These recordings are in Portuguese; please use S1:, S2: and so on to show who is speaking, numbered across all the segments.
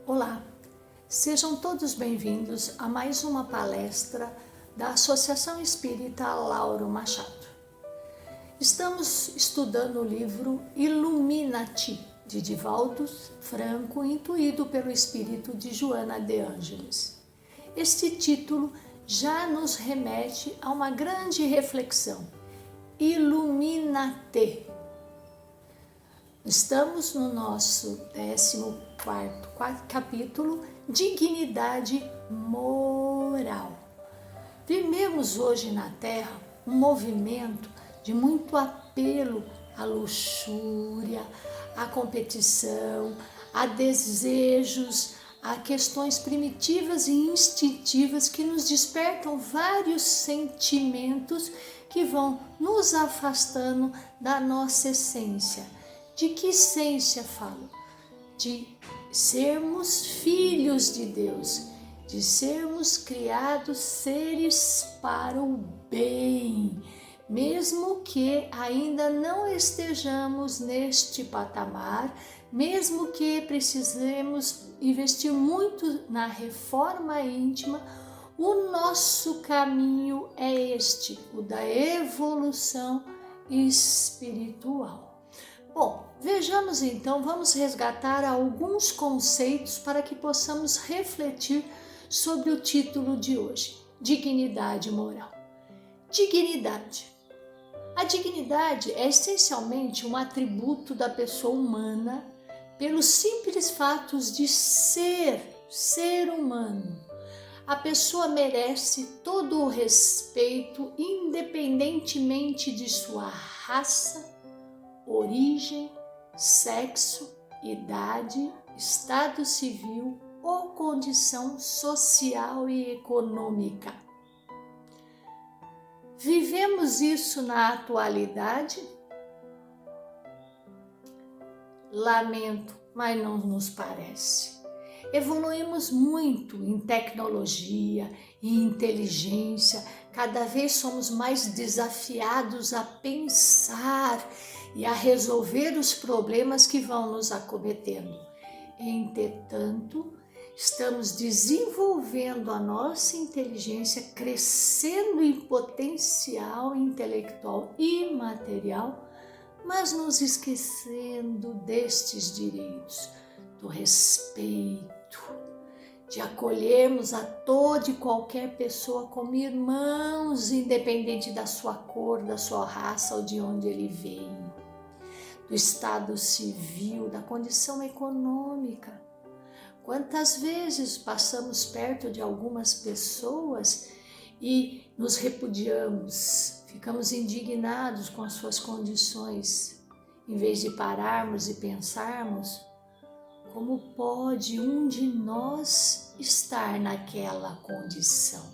S1: Olá, sejam todos bem-vindos a mais uma palestra da Associação Espírita Lauro Machado. Estamos estudando o livro Ilumina-te, de Divaldo Franco, intuído pelo espírito de Joana de Ângeles. Este título já nos remete a uma grande reflexão. Ilumina-te. Estamos no nosso 14º capítulo, Dignidade Moral. Vivemos hoje na Terra um movimento de muito apelo à luxúria, à competição, a desejos, a questões primitivas e instintivas que nos despertam vários sentimentos que vão nos afastando da nossa essência. De que essência falo? De sermos filhos de Deus, de sermos criados seres para o bem, mesmo que ainda não estejamos neste patamar, mesmo que precisemos investir muito na reforma íntima, o nosso caminho é este, o da evolução espiritual. Bom, vejamos então, vamos resgatar alguns conceitos para que possamos refletir sobre o título de hoje, Dignidade Moral. Dignidade. A dignidade é essencialmente um atributo da pessoa humana pelos simples fatos de ser humano. A pessoa merece todo o respeito, independentemente de sua raça, origem, sexo, idade, estado civil ou condição social e econômica. Vivemos isso na atualidade? Lamento, mas não nos parece. Evoluímos muito em tecnologia e inteligência, cada vez somos mais desafiados a pensar e a resolver os problemas que vão nos acometendo. Entretanto, estamos desenvolvendo a nossa inteligência, crescendo em potencial intelectual e material, mas nos esquecendo destes direitos, do respeito, de acolhermos a toda e qualquer pessoa como irmãos, independente da sua cor, da sua raça ou de onde ele veio, do estado civil, da condição econômica. Quantas vezes passamos perto de algumas pessoas e nos repudiamos, ficamos indignados com as suas condições, em vez de pararmos e pensarmos: como pode um de nós estar naquela condição?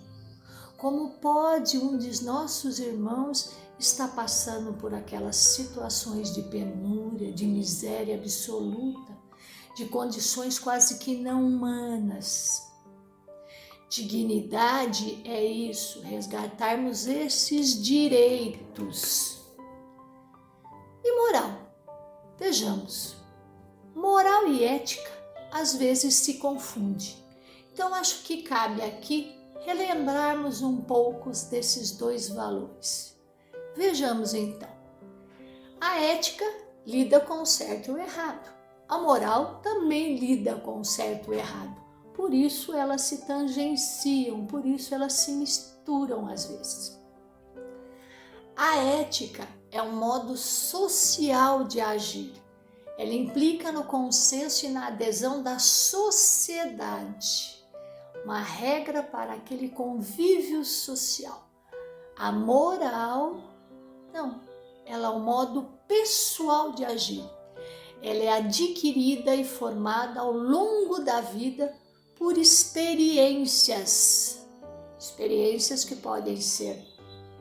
S1: Como pode um de nossos irmãos estar passando por aquelas situações de penúria, de miséria absoluta, de condições quase que não humanas? Dignidade é isso, resgatarmos esses direitos. E moral? Vejamos. Moral e ética às vezes se confundem. Então acho que cabe aqui relembrarmos um pouco desses dois valores. Vejamos então. A ética lida com o certo e o errado. A moral também lida com o certo e o errado. Por isso elas se tangenciam, por isso elas se misturam às vezes. A ética é um modo social de agir. Ela implica no consenso e na adesão da sociedade, uma regra para aquele convívio social. A moral, não, ela é um modo pessoal de agir. Ela é adquirida e formada ao longo da vida por experiências que podem ser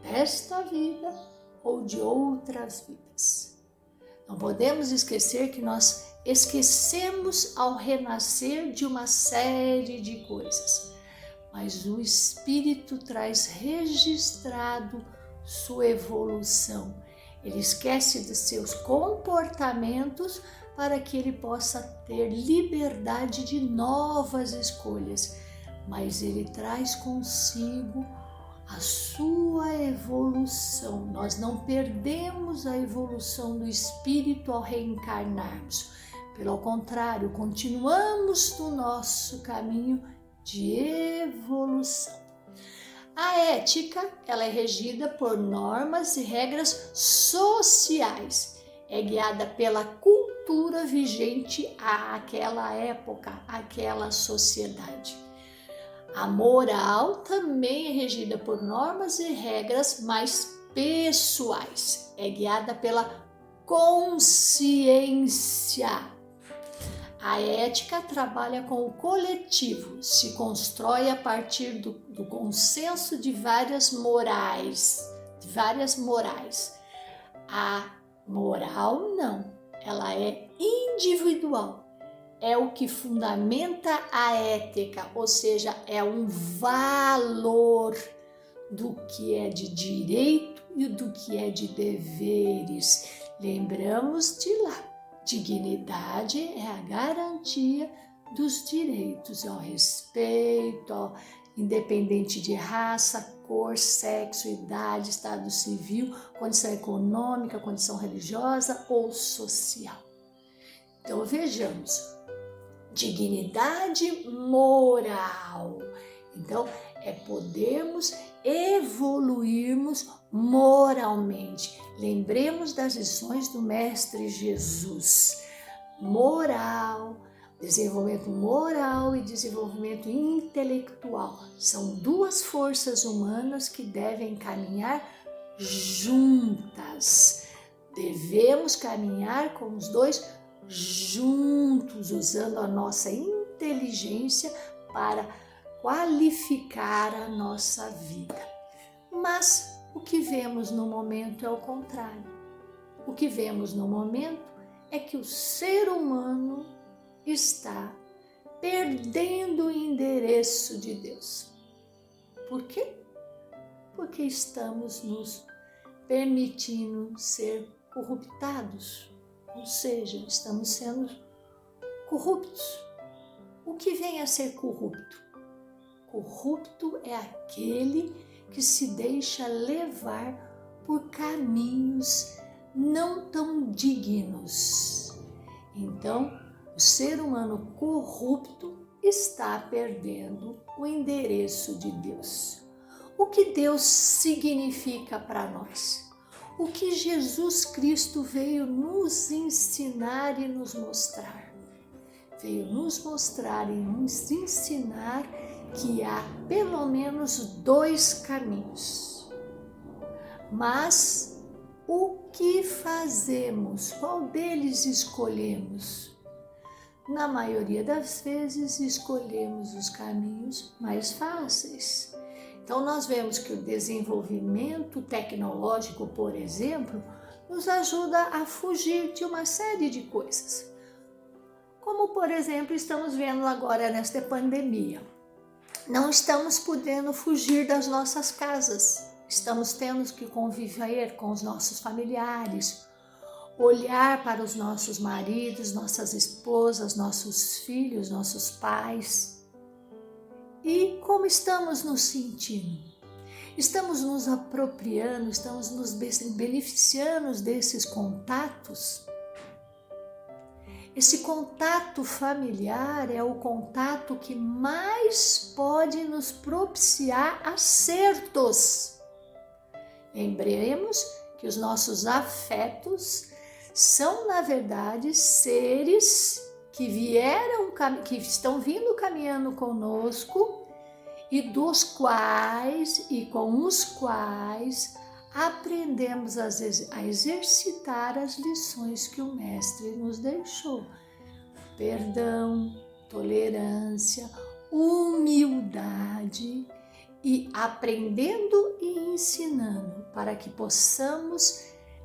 S1: desta vida ou de outras vidas. Não podemos esquecer que nós esquecemos ao renascer de uma série de coisas, mas o Espírito traz registrado sua evolução. Ele esquece de seus comportamentos para que ele possa ter liberdade de novas escolhas, mas ele traz consigo a sua evolução. Nós não perdemos a evolução do espírito ao reencarnarmos. Pelo contrário, continuamos no nosso caminho de evolução. A ética, ela é regida por normas e regras sociais. É guiada pela cultura vigente àquela época, àquela sociedade. A moral também é regida por normas e regras mais pessoais. É guiada pela consciência. A ética trabalha com o coletivo, se constrói a partir do consenso de várias morais. A moral não, ela é individual. É o que fundamenta a ética, ou seja, é um valor do que é de direito e do que é de deveres. Lembramos de lá. Dignidade é a garantia dos direitos, ao respeito, independente de raça, cor, sexo, idade, estado civil, condição econômica, condição religiosa ou social. Então vejamos, dignidade moral. Então podermos evoluirmos moralmente. Lembremos das lições do Mestre Jesus. Moral, desenvolvimento moral e desenvolvimento intelectual. São duas forças humanas que devem caminhar juntas. Devemos caminhar com os dois juntos, usando a nossa inteligência para qualificar a nossa vida. Mas o que vemos no momento é o contrário. O que vemos no momento é que o ser humano está perdendo o endereço de Deus. Por quê? Porque estamos nos permitindo ser corruptados, ou seja, estamos sendo corruptos. O que vem a ser corrupto? Corrupto é aquele que se deixa levar por caminhos não tão dignos. Então, o ser humano corrupto está perdendo o endereço de Deus. O que Deus significa para nós? O que Jesus Cristo veio nos ensinar e nos mostrar? Veio nos mostrar e nos ensinar que há pelo menos dois caminhos. Mas o que fazemos? Qual deles escolhemos? Na maioria das vezes escolhemos os caminhos mais fáceis. Então nós vemos que o desenvolvimento tecnológico, por exemplo, nos ajuda a fugir de uma série de coisas. Como, por exemplo, estamos vendo agora nesta pandemia. Não estamos podendo fugir das nossas casas. Estamos tendo que conviver com os nossos familiares, olhar para os nossos maridos, nossas esposas, nossos filhos, nossos pais. E como estamos nos sentindo? Estamos nos apropriando, estamos nos beneficiando desses contatos? Esse contato familiar é o contato que mais pode nos propiciar acertos. Lembremos que os nossos afetos são, na verdade, seres que estão vindo caminhando conosco e dos quais e com os quais aprendemos a exercitar as lições que o Mestre nos deixou. Perdão, tolerância, humildade e aprendendo e ensinando para que possamos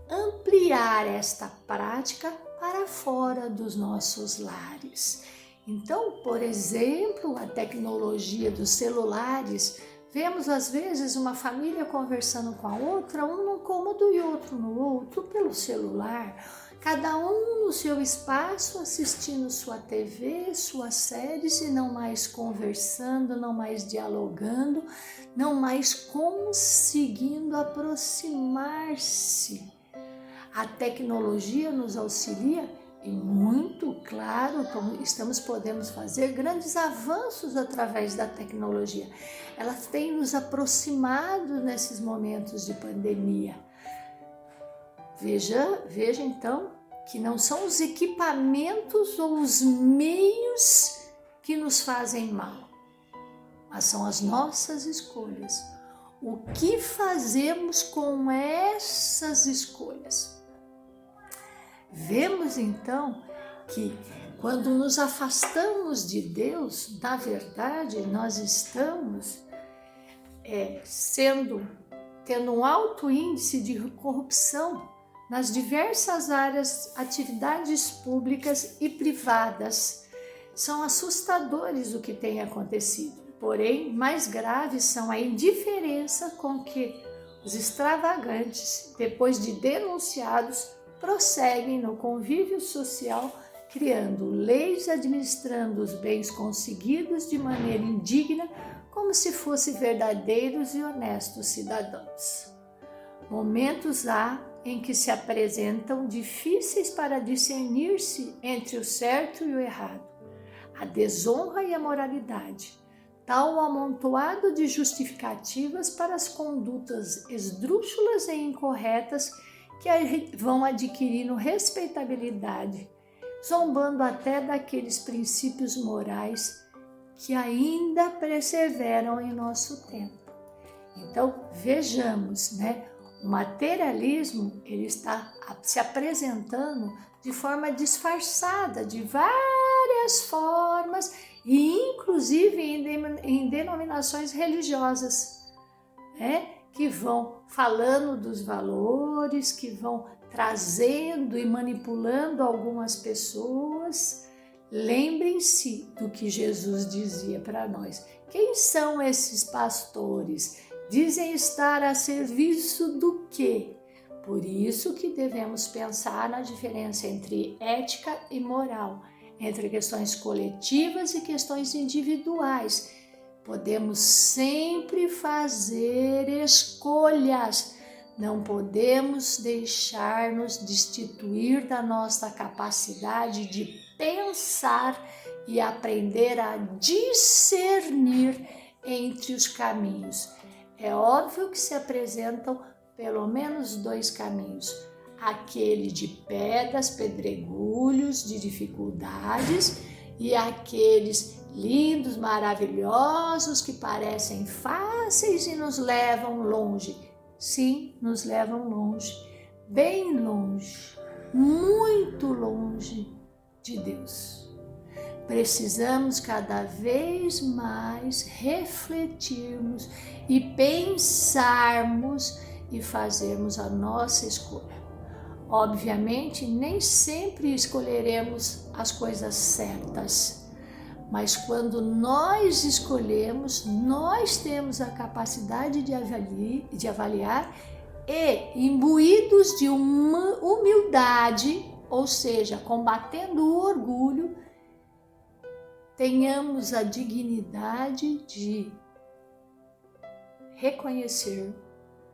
S1: ampliar esta prática para fora dos nossos lares. Então, por exemplo, a tecnologia dos celulares Vemos às vezes uma família conversando com a outra, um no cômodo e outro no outro, pelo celular, cada um no seu espaço assistindo sua TV, suas séries e não mais conversando, não mais dialogando, não mais conseguindo aproximar-se. A tecnologia nos auxilia e muito claro, podemos fazer grandes avanços através da tecnologia. Ela tem nos aproximado nesses momentos de pandemia. Veja então que não são os equipamentos ou os meios que nos fazem mal, mas são as nossas escolhas. O que fazemos com essas escolhas? Vemos então que quando nos afastamos de Deus, na verdade, nós estamos tendo um alto índice de corrupção nas diversas áreas, atividades públicas e privadas. São assustadores o que tem acontecido. Porém, mais graves são a indiferença com que os extravagantes, depois de denunciados, prosseguem no convívio social, criando leis, administrando os bens conseguidos de maneira indigna, como se fossem verdadeiros e honestos cidadãos. Momentos há em que se apresentam difíceis para discernir-se entre o certo e o errado, a desonra e a moralidade, tal amontoado de justificativas para as condutas esdrúxulas e incorretas que vão adquirindo respeitabilidade, zombando até daqueles princípios morais que ainda perseveram em nosso tempo. Então, vejamos, o materialismo ele está se apresentando de forma disfarçada, de várias formas, e inclusive em denominações religiosas, que vão falando dos valores, que vão trazendo e manipulando algumas pessoas. Lembrem-se do que Jesus dizia para nós. Quem são esses pastores? Dizem estar a serviço do quê? Por isso que devemos pensar na diferença entre ética e moral, entre questões coletivas e questões individuais. Podemos sempre fazer escolhas. Não podemos deixar-nos destituir da nossa capacidade de pensar e aprender a discernir entre os caminhos. É óbvio que se apresentam pelo menos dois caminhos: aquele de pedras, pedregulhos, de dificuldades, e aqueles lindos, maravilhosos, que parecem fáceis e nos levam longe. Sim, nos levam longe, bem longe, muito longe de Deus. Precisamos cada vez mais refletirmos e pensarmos e fazermos a nossa escolha. Obviamente, nem sempre escolheremos as coisas certas, mas quando nós escolhemos, nós temos a capacidade de avaliar e, imbuídos de uma humildade, ou seja, combatendo o orgulho, tenhamos a dignidade de reconhecer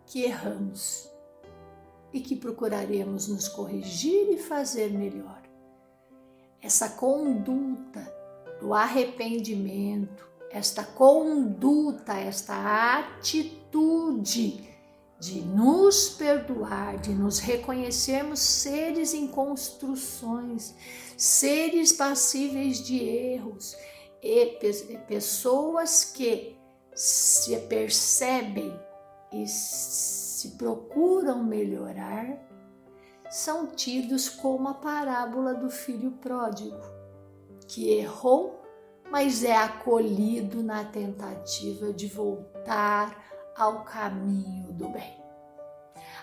S1: que erramos e que procuraremos nos corrigir e fazer melhor. Essa conduta do arrependimento, esta conduta, esta atitude de nos perdoar, de nos reconhecermos seres em construções, seres passíveis de erros e pessoas que se percebem e se procuram melhorar, são tidos como a parábola do filho pródigo, que errou, mas é acolhido na tentativa de voltar ao caminho do bem.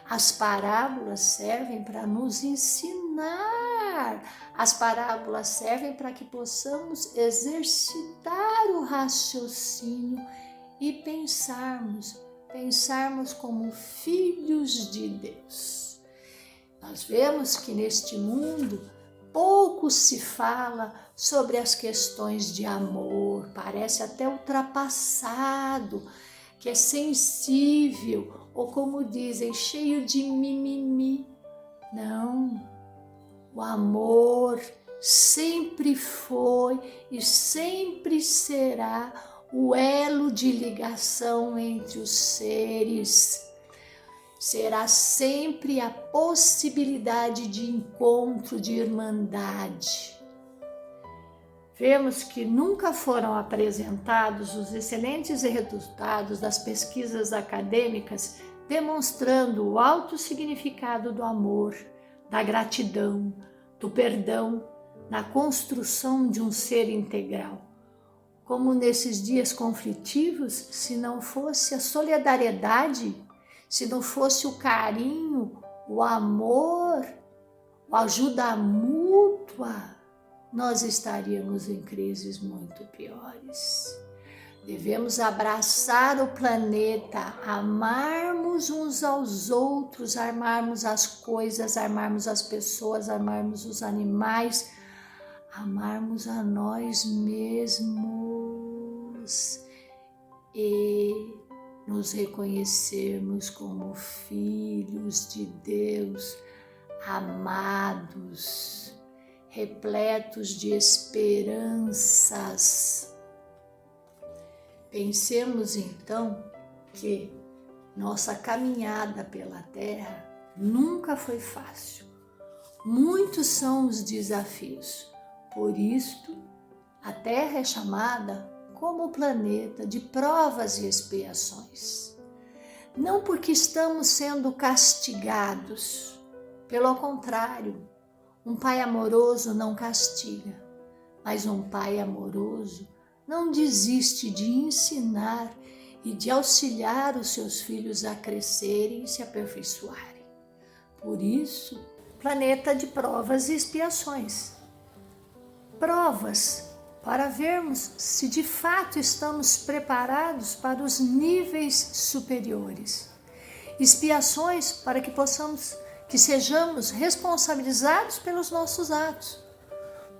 S1: As parábolas servem para nos ensinar, as parábolas servem para que possamos exercitar o raciocínio e pensarmos como filhos de Deus. Nós vemos que neste mundo pouco se fala sobre as questões de amor, parece até ultrapassado, que é sensível, ou como dizem, cheio de mimimi. Não, o amor sempre foi e sempre será o elo de ligação entre os seres. Será sempre a possibilidade de encontro, de irmandade. Vemos que nunca foram apresentados os excelentes resultados das pesquisas acadêmicas demonstrando o alto significado do amor, da gratidão, do perdão, na construção de um ser integral. Como nesses dias conflitivos, se não fosse a solidariedade, se não fosse o carinho, o amor, a ajuda mútua, nós estaríamos em crises muito piores. Devemos abraçar o planeta, amarmos uns aos outros, amarmos as coisas, amarmos as pessoas, amarmos os animais, amarmos a nós mesmos e nos reconhecermos como filhos de Deus, amados, repletos de esperanças. Pensemos então que nossa caminhada pela Terra nunca foi fácil. Muitos são os desafios. Por isto, a Terra é chamada como o planeta de provas e expiações. Não porque estamos sendo castigados, pelo contrário, um pai amoroso não castiga, mas um pai amoroso não desiste de ensinar e de auxiliar os seus filhos a crescerem e se aperfeiçoarem. Por isso, planeta de provas e expiações. Provas para vermos se de fato estamos preparados para os níveis superiores. Expiações para que sejamos responsabilizados pelos nossos atos,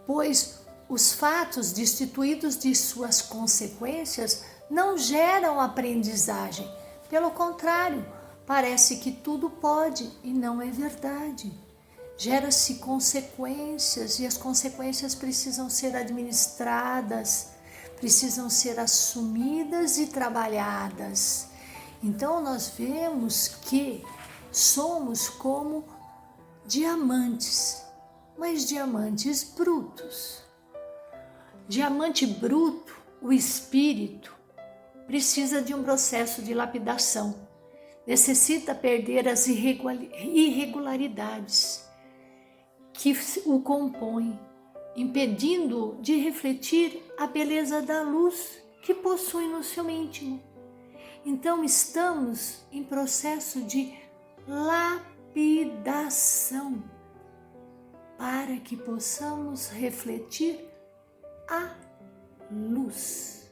S1: pois os fatos destituídos de suas consequências não geram aprendizagem. Pelo contrário, parece que tudo pode e não é verdade. Gera-se consequências e as consequências precisam ser administradas, precisam ser assumidas e trabalhadas. Então nós vemos que somos como diamantes, mas diamantes brutos. Diamante bruto, o espírito, precisa de um processo de lapidação. Necessita perder as irregularidades que o compõem, impedindo-o de refletir a beleza da luz que possui no seu íntimo. Então estamos em processo de lapidação para que possamos refletir a luz.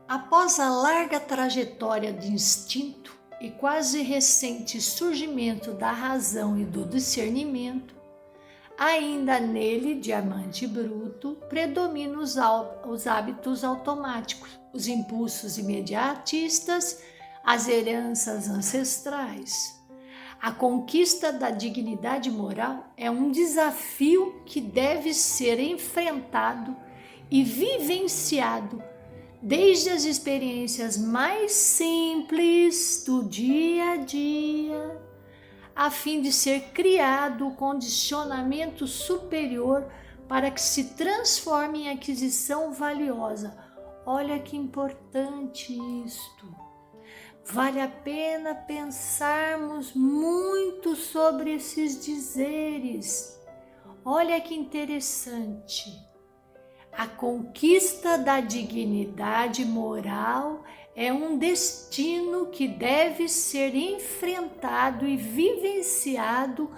S1: Após a larga trajetória de instinto e quase recente surgimento da razão e do discernimento, ainda nele, diamante bruto, predominam os hábitos automáticos, os impulsos imediatistas, as heranças ancestrais. A conquista da dignidade moral é um desafio que deve ser enfrentado e vivenciado desde as experiências mais simples do dia a dia, a fim de ser criado o condicionamento superior para que se transforme em aquisição valiosa. Olha que importante isto. Vale a pena pensarmos muito sobre esses dizeres. Olha que interessante. A conquista da dignidade moral é um destino que deve ser enfrentado e vivenciado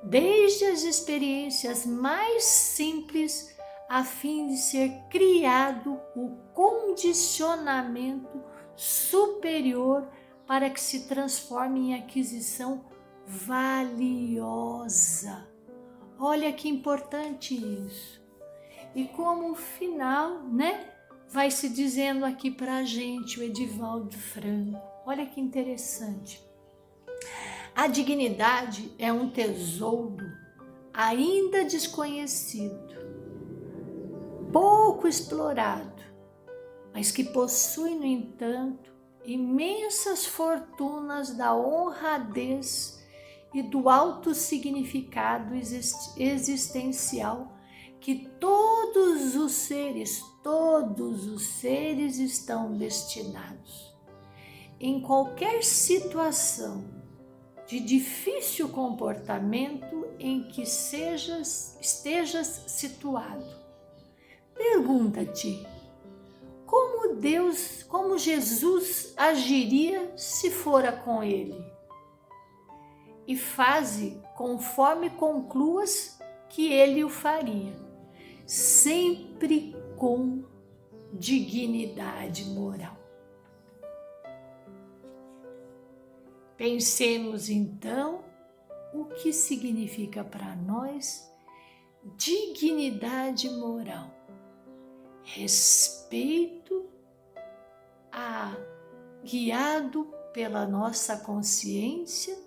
S1: desde as experiências mais simples a fim de ser criado o condicionamento superior para que se transforme em aquisição valiosa. Olha que importante isso. E como final, vai se dizendo aqui para a gente, o Edivaldo Franco. Olha que interessante. A dignidade é um tesouro ainda desconhecido, pouco explorado, mas que possui, no entanto, imensas fortunas da honradez e do alto significado existencial que todos os seres estão destinados. Em qualquer situação de difícil comportamento em que estejas situado, pergunta-te: como Jesus agiria se fora com ele? E faze conforme concluas que ele o faria, sempre com dignidade moral. Pensemos então o que significa para nós dignidade moral. Respeito guiado pela nossa consciência,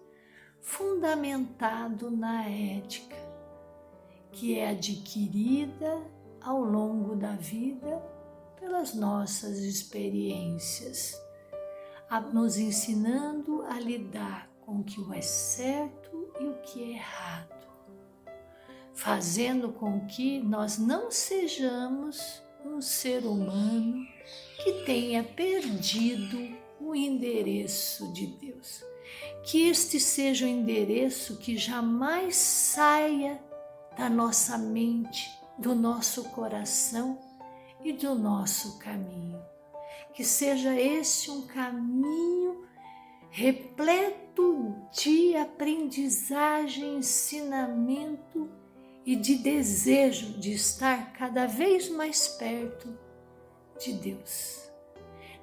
S1: fundamentado na ética, que é adquirida ao longo da vida pelas nossas experiências, nos ensinando a lidar com o que é certo e o que é errado, fazendo com que nós não sejamos um ser humano que tenha perdido o endereço de Deus. Que este seja o endereço que jamais saia da nossa mente, do nosso coração e do nosso caminho. Que seja esse um caminho repleto de aprendizagem, ensinamento e de desejo de estar cada vez mais perto de Deus.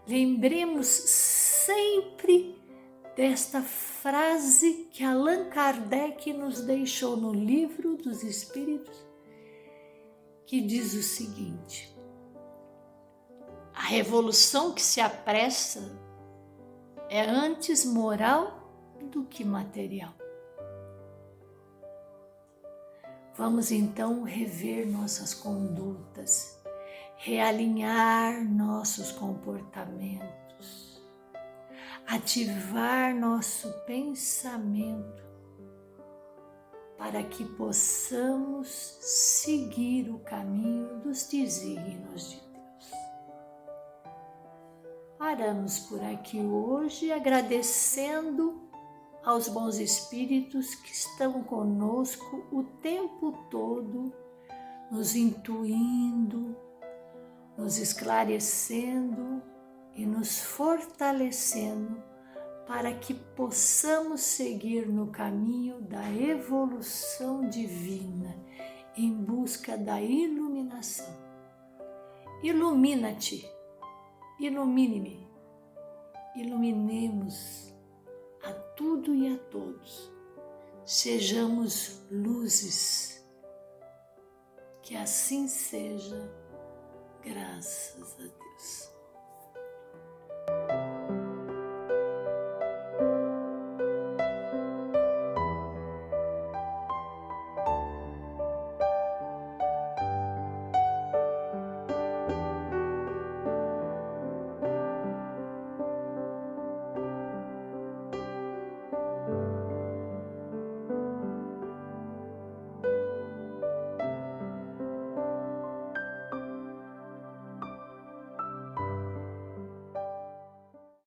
S1: Lembremos sempre desta frase que Allan Kardec nos deixou no Livro dos Espíritos, que diz o seguinte: a revolução que se apressa é antes moral do que material. Vamos então rever nossas condutas, realinhar nossos comportamentos, ativar nosso pensamento para que possamos seguir o caminho dos desígnios de Deus. Paramos por aqui hoje agradecendo aos bons espíritos que estão conosco o tempo todo, nos intuindo, nos esclarecendo e nos fortalecendo para que possamos seguir no caminho da evolução divina em busca da iluminação. Ilumina-te, ilumine-me, iluminemos a tudo e a todos. Sejamos luzes. Que assim seja, graças a Deus.